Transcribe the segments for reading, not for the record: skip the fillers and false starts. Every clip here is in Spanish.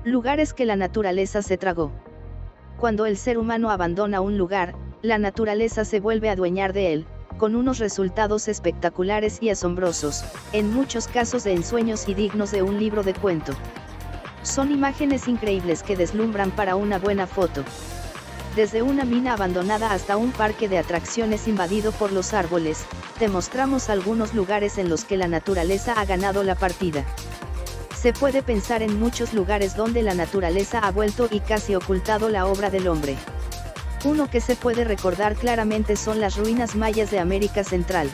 Lugares que la naturaleza se tragó. Cuando el ser humano abandona un lugar, la naturaleza se vuelve a adueñar de él, con unos resultados espectaculares y asombrosos, en muchos casos de ensueños y dignos de un libro de cuento. Son imágenes increíbles que deslumbran para una buena foto. Desde una mina abandonada hasta un parque de atracciones invadido por los árboles, te mostramos algunos lugares en los que la naturaleza ha ganado la partida. Se puede pensar en muchos lugares donde la naturaleza ha vuelto y casi ocultado la obra del hombre. Uno que se puede recordar claramente son las ruinas mayas de América Central.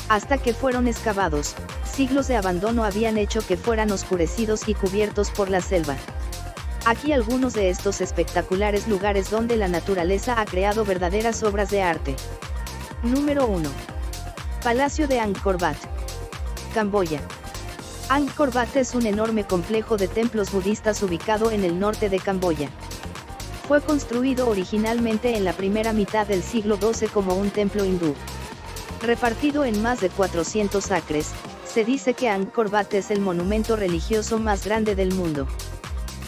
Hasta que fueron excavados, siglos de abandono habían hecho que fueran oscurecidos y cubiertos por la selva. Aquí algunos de estos espectaculares lugares donde la naturaleza ha creado verdaderas obras de arte. Número 1. Palacio de Angkor Wat, Camboya. Angkor Wat es un enorme complejo de templos budistas ubicado en el norte de Camboya. Fue construido originalmente en la primera mitad del siglo XII como un templo hindú. Repartido en más de 400 acres, se dice que Angkor Wat es el monumento religioso más grande del mundo.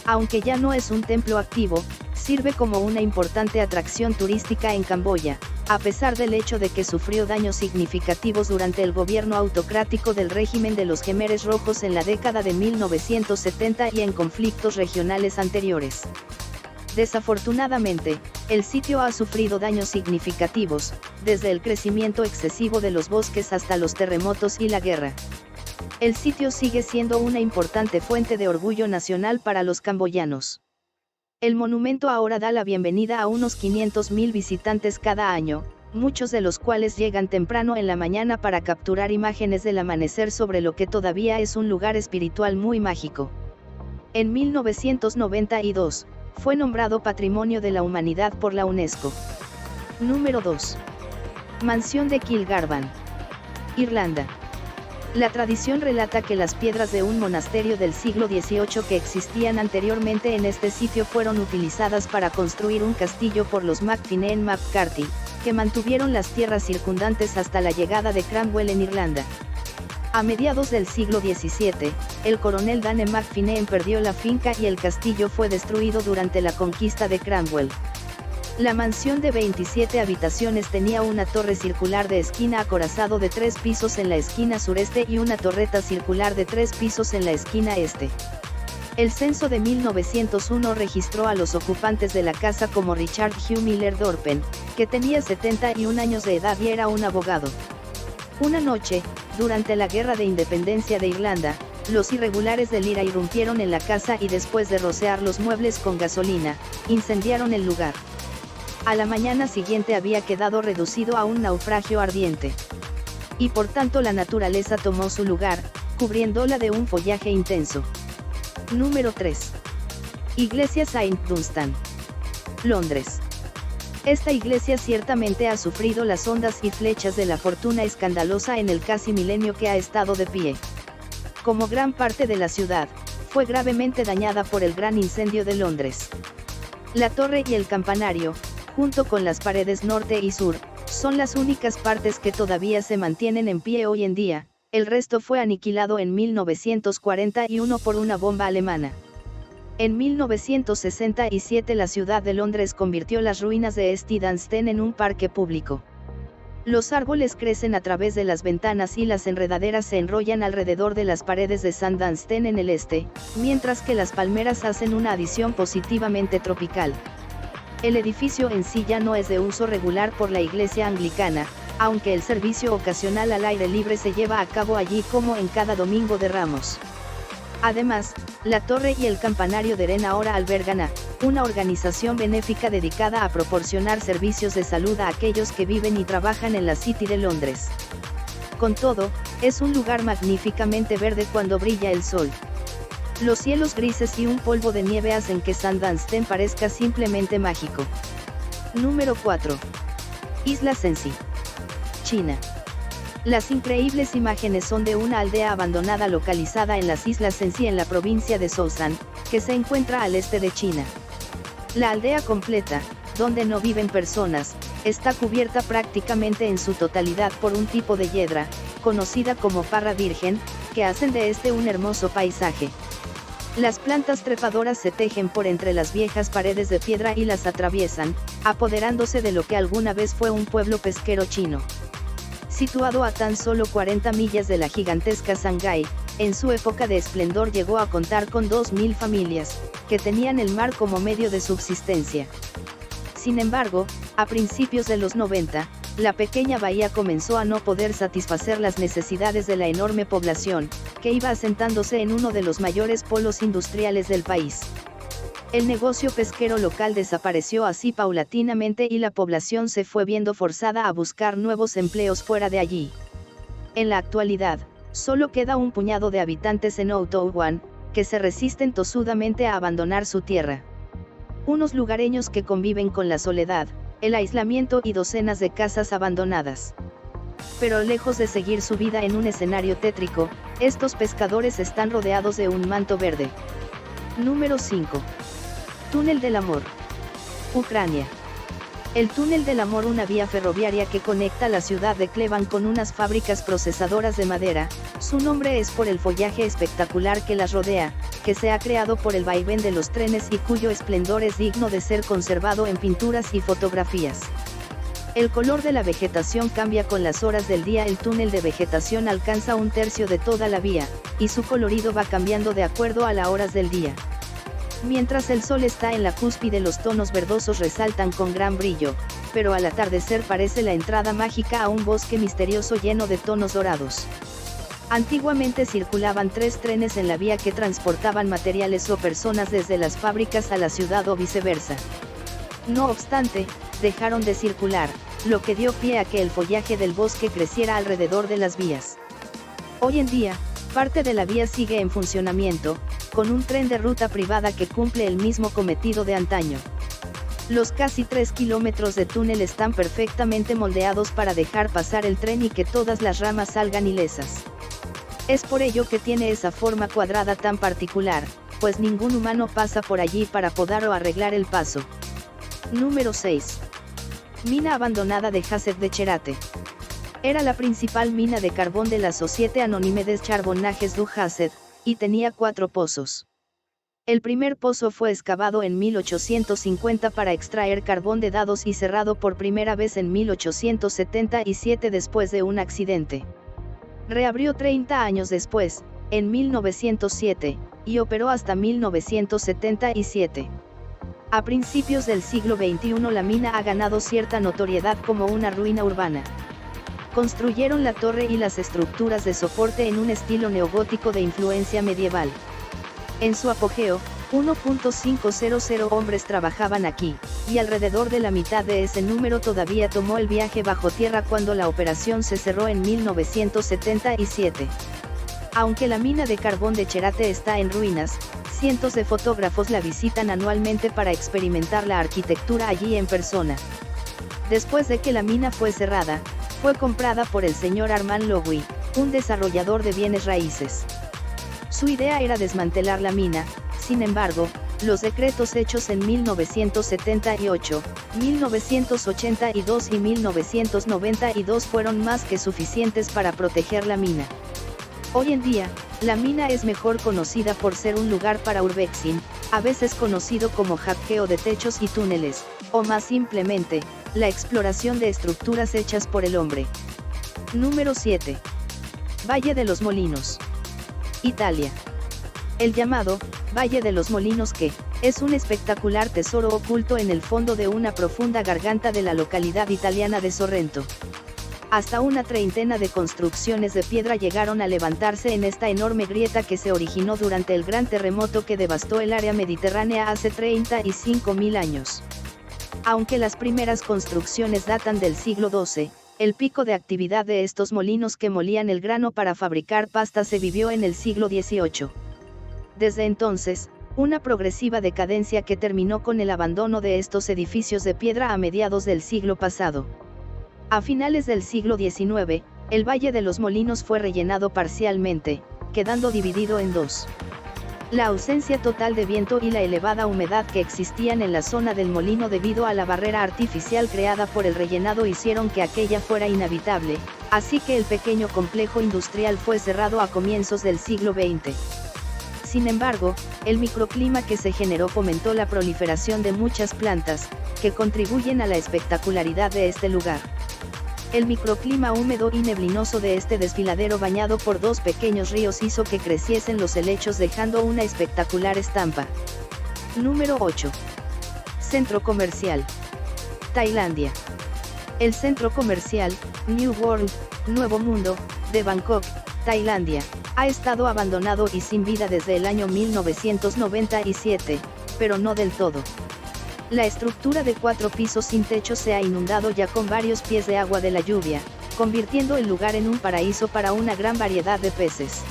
Aunque ya no es un templo activo, sirve como una importante atracción turística en Camboya, a pesar del hecho de que sufrió daños significativos durante el gobierno autocrático del régimen de los Jemeres Rojos en la década de 1970 y en conflictos regionales anteriores. Desafortunadamente, el sitio ha sufrido daños significativos, desde el crecimiento excesivo de los bosques hasta los terremotos y la guerra. El sitio sigue siendo una importante fuente de orgullo nacional para los camboyanos. El monumento ahora da la bienvenida a unos 500.000 visitantes cada año, muchos de los cuales llegan temprano en la mañana para capturar imágenes del amanecer sobre lo que todavía es un lugar espiritual muy mágico. En 1992, fue nombrado Patrimonio de la Humanidad por la UNESCO. Número 2. Mansión de Kilgarvan, Irlanda. La tradición relata que las piedras de un monasterio del siglo XVIII que existían anteriormente en este sitio fueron utilizadas para construir un castillo por los Macfineen MacCarthy, que mantuvieron las tierras circundantes hasta la llegada de Cromwell en Irlanda. A mediados del siglo XVII, el coronel Dane Macfineen perdió la finca y el castillo fue destruido durante la conquista de Cromwell. La mansión de 27 habitaciones tenía una torre circular de esquina acorazado de 3 pisos en la esquina sureste y una torreta circular de 3 pisos en la esquina este. El censo de 1901 registró a los ocupantes de la casa como Richard Hugh Miller Dorpen, que tenía 71 años de edad y era un abogado. Una noche, durante la Guerra de Independencia de Irlanda, los irregulares del IRA irrumpieron en la casa y después de rociar los muebles con gasolina, incendiaron el lugar. A la mañana siguiente había quedado reducido a un naufragio ardiente. Y por tanto la naturaleza tomó su lugar, cubriéndola de un follaje intenso. Número 3. Iglesia Saint Dunstan, Londres. Esta iglesia ciertamente ha sufrido las ondas y flechas de la fortuna escandalosa en el casi milenio que ha estado de pie. Como gran parte de la ciudad, fue gravemente dañada por el Gran Incendio de Londres. La torre y el campanario, junto con las paredes norte y sur, son las únicas partes que todavía se mantienen en pie hoy en día. El resto fue aniquilado en 1941 por una bomba alemana. En 1967 la ciudad de Londres convirtió las ruinas de St. Dunstan en un parque público. Los árboles crecen a través de las ventanas y las enredaderas se enrollan alrededor de las paredes de St. Dunstan en el este, mientras que las palmeras hacen una adición positivamente tropical. El edificio en sí ya no es de uso regular por la iglesia anglicana, aunque el servicio ocasional al aire libre se lleva a cabo allí como en cada domingo de Ramos. Además, la torre y el campanario de Ren ahora albergan a una organización benéfica dedicada a proporcionar servicios de salud a aquellos que viven y trabajan en la City de Londres. Con todo, es un lugar magníficamente verde cuando brilla el sol. Los cielos grises y un polvo de nieve hacen que St. Dunstan parezca simplemente mágico. Número 4. Isla Sensi, China. Las increíbles imágenes son de una aldea abandonada localizada en las Islas Sensi en la provincia de Sousan, que se encuentra al este de China. La aldea completa, donde no viven personas, está cubierta prácticamente en su totalidad por un tipo de hiedra, conocida como parra virgen, que hacen de este un hermoso paisaje. Las plantas trepadoras se tejen por entre las viejas paredes de piedra y las atraviesan, apoderándose de lo que alguna vez fue un pueblo pesquero chino. Situado a tan solo 40 millas de la gigantesca Shanghái, en su época de esplendor llegó a contar con 2.000 familias, que tenían el mar como medio de subsistencia. Sin embargo, a principios de los 90, la pequeña bahía comenzó a no poder satisfacer las necesidades de la enorme población, que iba asentándose en uno de los mayores polos industriales del país. El negocio pesquero local desapareció así paulatinamente y la población se fue viendo forzada a buscar nuevos empleos fuera de allí. En la actualidad, solo queda un puñado de habitantes en Outaouguan, que se resisten tosudamente a abandonar su tierra. Unos lugareños que conviven con la soledad, el aislamiento y docenas de casas abandonadas. Pero lejos de seguir su vida en un escenario tétrico, estos pescadores están rodeados de un manto verde. Número 5. Túnel del Amor. Ucrania. El Túnel del Amor, una vía ferroviaria que conecta la ciudad de Kleban con unas fábricas procesadoras de madera. Su nombre es por el follaje espectacular que las rodea, que se ha creado por el vaivén de los trenes y cuyo esplendor es digno de ser conservado en pinturas y fotografías. El color de la vegetación cambia con las horas del día. El túnel de vegetación alcanza un tercio de toda la vía, y su colorido va cambiando de acuerdo a las horas del día. Mientras el sol está en la cúspide, los tonos verdosos resaltan con gran brillo, pero al atardecer parece la entrada mágica a un bosque misterioso lleno de tonos dorados. Antiguamente circulaban 3 trenes en la vía que transportaban materiales o personas desde las fábricas a la ciudad o viceversa. No obstante, dejaron de circular, lo que dio pie a que el follaje del bosque creciera alrededor de las vías. Hoy en día, parte de la vía sigue en funcionamiento, con un tren de ruta privada que cumple el mismo cometido de antaño. Los casi 3 kilómetros de túnel están perfectamente moldeados para dejar pasar el tren y que todas las ramas salgan ilesas. Es por ello que tiene esa forma cuadrada tan particular, pues ningún humano pasa por allí para podar o arreglar el paso. Número 6. Mina abandonada de Hasset de Cherate. Era la principal mina de carbón de la Société Anonyme des Charbonnages du Hasset, y tenía 4 pozos. El primer pozo fue excavado en 1850 para extraer carbón de dados y cerrado por primera vez en 1877 después de un accidente. Reabrió 30 años después, en 1907, y operó hasta 1977. A principios del siglo XXI la mina ha ganado cierta notoriedad como una ruina urbana. Construyeron la torre y las estructuras de soporte en un estilo neogótico de influencia medieval. En su apogeo, 1.500 hombres trabajaban aquí, y alrededor de la mitad de ese número todavía tomó el viaje bajo tierra cuando la operación se cerró en 1977. Aunque la mina de carbón de Cherate está en ruinas, cientos de fotógrafos la visitan anualmente para experimentar la arquitectura allí en persona. Después de que la mina fue cerrada, fue comprada por el señor Armand Louis, un desarrollador de bienes raíces. Su idea era desmantelar la mina. Sin embargo, los decretos hechos en 1978, 1982 y 1992 fueron más que suficientes para proteger la mina. Hoy en día, la mina es mejor conocida por ser un lugar para urbexing, a veces conocido como hackeo de techos y túneles, o más simplemente, la exploración de estructuras hechas por el hombre. Número 7. Valle de los Molinos. Italia. El llamado Valle de los Molinos, que es un espectacular tesoro oculto en el fondo de una profunda garganta de la localidad italiana de Sorrento. Hasta una treintena de construcciones de piedra llegaron a levantarse en esta enorme grieta que se originó durante el gran terremoto que devastó el área mediterránea hace 35.000 años. Aunque las primeras construcciones datan del siglo XII, el pico de actividad de estos molinos que molían el grano para fabricar pasta se vivió en el siglo XVIII. Desde entonces, una progresiva decadencia que terminó con el abandono de estos edificios de piedra a mediados del siglo pasado. A finales del siglo XIX, el Valle de los Molinos fue rellenado parcialmente, quedando dividido en 2. La ausencia total de viento y la elevada humedad que existían en la zona del molino debido a la barrera artificial creada por el rellenado hicieron que aquella fuera inhabitable, así que el pequeño complejo industrial fue cerrado a comienzos del siglo XX. Sin embargo, el microclima que se generó fomentó la proliferación de muchas plantas, que contribuyen a la espectacularidad de este lugar. El microclima húmedo y neblinoso de este desfiladero bañado por dos pequeños ríos hizo que creciesen los helechos dejando una espectacular estampa. Número 8. Centro comercial. Tailandia. El centro comercial, New World, Nuevo Mundo, de Bangkok, Tailandia, ha estado abandonado y sin vida desde el año 1997, pero no del todo. La estructura de 4 pisos sin techo se ha inundado ya con varios pies de agua de la lluvia, convirtiendo el lugar en un paraíso para una gran variedad de peces.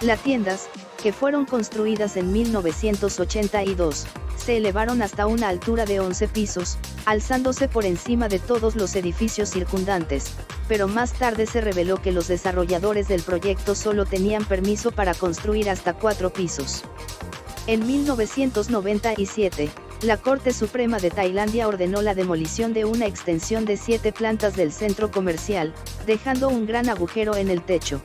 Las tiendas, que fueron construidas en 1982, se elevaron hasta una altura de 11 pisos, alzándose por encima de todos los edificios circundantes, pero más tarde se reveló que los desarrolladores del proyecto solo tenían permiso para construir hasta 4 pisos. En 1997, la Corte Suprema de Tailandia ordenó la demolición de una extensión de 7 plantas del centro comercial, dejando un gran agujero en el techo.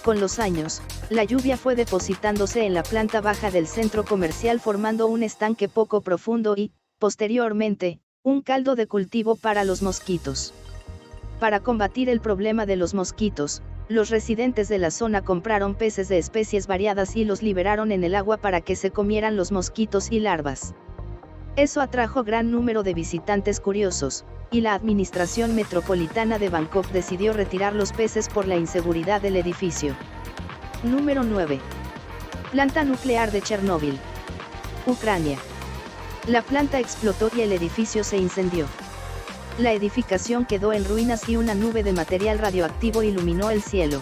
Con los años, la lluvia fue depositándose en la planta baja del centro comercial formando un estanque poco profundo y, posteriormente, un caldo de cultivo para los mosquitos. Para combatir el problema de los mosquitos, los residentes de la zona compraron peces de especies variadas y los liberaron en el agua para que se comieran los mosquitos y larvas. Eso atrajo gran número de visitantes curiosos, y la administración metropolitana de Bangkok decidió retirar los peces por la inseguridad del edificio. Número 9. Planta nuclear de Chernóbil. Ucrania. La planta explotó y el edificio se incendió. La edificación quedó en ruinas y una nube de material radioactivo iluminó el cielo.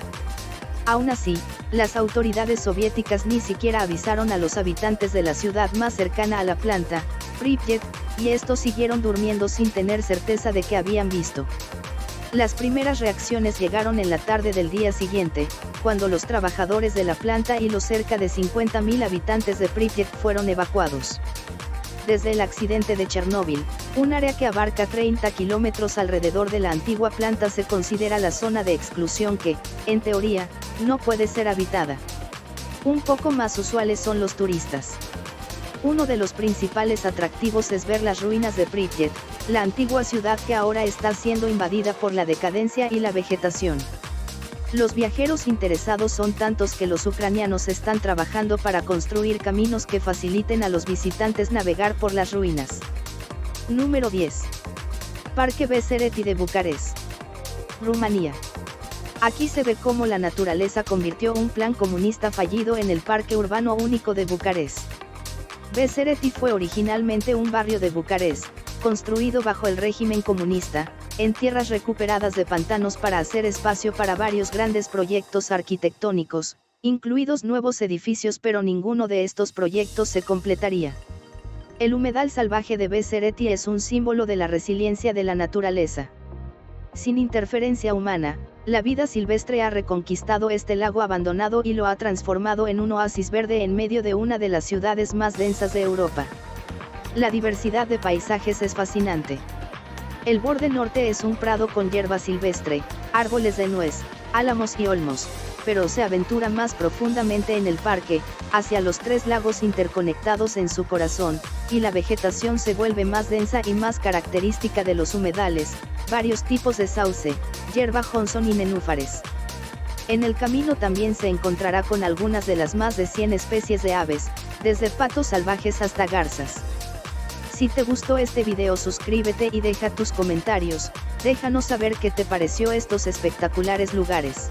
Aún así, las autoridades soviéticas ni siquiera avisaron a los habitantes de la ciudad más cercana a la planta, Pripyat, y estos siguieron durmiendo sin tener certeza de qué habían visto. Las primeras reacciones llegaron en la tarde del día siguiente, cuando los trabajadores de la planta y los cerca de 50.000 habitantes de Pripyat fueron evacuados. Desde el accidente de Chernóbil, un área que abarca 30 kilómetros alrededor de la antigua planta se considera la zona de exclusión que, en teoría, no puede ser habitada. Un poco más usuales son los turistas. Uno de los principales atractivos es ver las ruinas de Pripyat, la antigua ciudad que ahora está siendo invadida por la decadencia y la vegetación. Los viajeros interesados son tantos que los ucranianos están trabajando para construir caminos que faciliten a los visitantes navegar por las ruinas. Número 10. Parque Besereti de Bucarest. Rumanía. Aquí se ve cómo la naturaleza convirtió un plan comunista fallido en el Parque Urbano Único de Bucarest. Besereti fue originalmente un barrio de Bucarest, construido bajo el régimen comunista, en tierras recuperadas de pantanos para hacer espacio para varios grandes proyectos arquitectónicos, incluidos nuevos edificios, pero ninguno de estos proyectos se completaría. El humedal salvaje de Besereti es un símbolo de la resiliencia de la naturaleza. Sin interferencia humana, la vida silvestre ha reconquistado este lago abandonado y lo ha transformado en un oasis verde en medio de una de las ciudades más densas de Europa. La diversidad de paisajes es fascinante. El borde norte es un prado con hierba silvestre, árboles de nuez, álamos y olmos, pero se aventura más profundamente en el parque, hacia los 3 lagos interconectados en su corazón, y la vegetación se vuelve más densa y más característica de los humedales, varios tipos de sauce, hierba Johnson y nenúfares. En el camino también se encontrará con algunas de las más de 100 especies de aves, desde patos salvajes hasta garzas. Si te gustó este video, suscríbete y deja tus comentarios, déjanos saber qué te pareció estos espectaculares lugares.